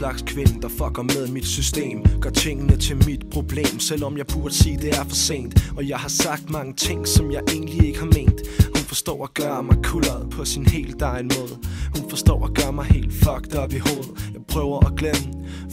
slags kvinde, der fucker med mit system. Gør tingene til mit problem, selvom jeg burde sige det er for sent. Og jeg har sagt mange ting, som jeg egentlig ikke har ment. Hun forstår at gøre mig kuldret på sin helt egen måde. Hun forstår at gøre mig helt fucked op i hovedet. Jeg prøver at glemme,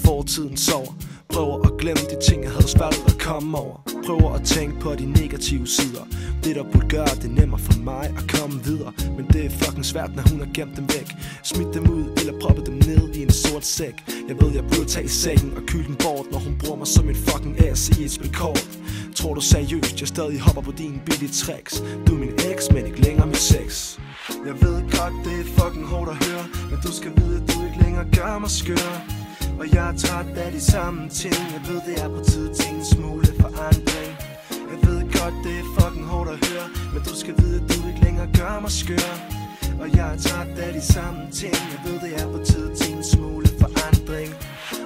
fortiden sover. Prøver at glemme de ting, jeg havde svært at komme over. Prøver at tænke på de negative sider. Det der burde gøre det nemmere for mig at komme videre. Men det er fucking svært, når hun har gemt dem væk. Smid dem ud eller proppet dem ned i en sort sæk. Jeg ved, jeg burde tage i sækken og kylde den bort, når hun bruger mig som et fucking ass i et spil kort. Tror du seriøst, jeg stadig hopper på dine billige tricks? Du er min eks, men ikke længere min sex. Jeg ved godt, det er fucking hårdt at høre, men du skal vide, at du ikke længere gør mig skør. Og jeg er træt af de samme ting. Jeg ved, det er på tid til en smule forandring. Jeg ved godt, det er fucking hårdt at høre, men du skal vide, at du ikke længere gør mig skør. Og jeg er træt af de samme ting. Jeg ved, det er på tid til en smule forandring.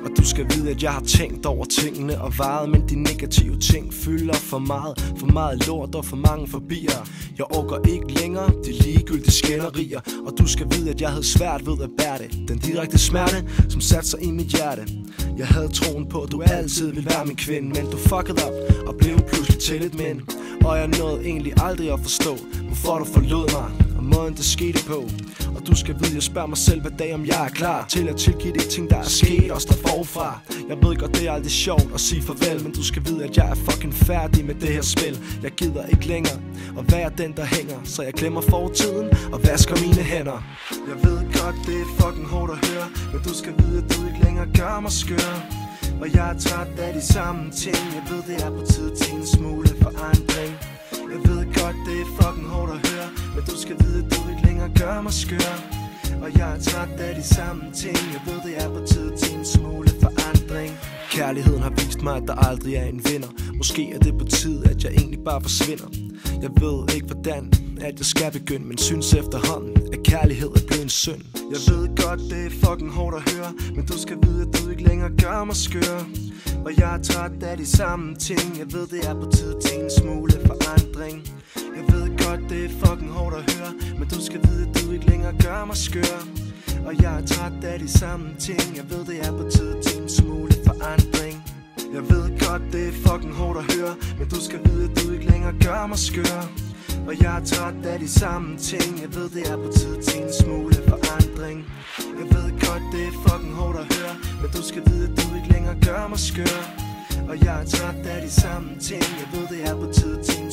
Og du skal vide, at jeg har tænkt over tingene og vejet, men de negative ting fylder for meget. For meget lort og for mange forbier. Jeg orker ikke længere de ligegyldige skænderier. Og du skal vide, at jeg havde svært ved at bære det. Den direkte smerte, som satte sig i mit hjerte. Jeg havde troen på, at du altid ville være min kvinde, men du fucked op og blev pludselig til et mænd. Og jeg nåede egentlig aldrig at forstå, hvorfor du forlod mig og måden det skete på. Og du skal vide, jeg spørger mig selv hver dag, om jeg er klar til at tilgive de ting, der er sket og står forfra. Jeg ved godt, det er aldrig sjovt at sige farvel, men du skal vide, at jeg er fucking færdig med det her spil. Jeg gider ikke længere at være den, der hænger, så jeg glemmer fortiden og vasker mine hænder. Jeg ved godt, det er fucking hårdt at høre, men du skal vide, at du ikke længere gør mig skør. Og jeg er træt af de samme ting. Jeg ved, det er på tid til en smule forandring. Jeg ved godt, det er fucking hårdt at høre, men du skal vide, at du ikke længere gør mig skør. Og jeg er træt af de samme ting. Jeg ved, det er på tid til en smule forandring. Kærligheden har vist mig, at der aldrig er en vinder. Måske er det på tide, at jeg egentlig bare forsvinder. Jeg ved ikke hvordan, at jeg skal begynde, men synes efterhånden, at kærlighed er blevet en synd. Jeg ved godt, det er fucking hårdt at høre, men du skal vide, at du ikke længere gør mig skør. Og jeg er træt af de samme ting. Jeg ved, det er på tid til en smule forandring. Jeg ved godt, det er fucking hårdt at høre, men du skal vide, at du ikke længere gør mig skør. Og jeg er træt af de samme ting. Jeg ved, det er på tid til en smule forandring. Jeg ved godt, det er fucking hårdt at høre, men du skal vide, at du ikke længere gør mig skør. Og jeg er træt af de samme ting. Jeg ved, det er på tid til en smule forandring. Jeg ved godt, det er fucking hårdt at høre, men du skal vide, at du ikke længere gør mig skør. Og jeg er træt af de samme ting. Jeg ved, det er på tid til en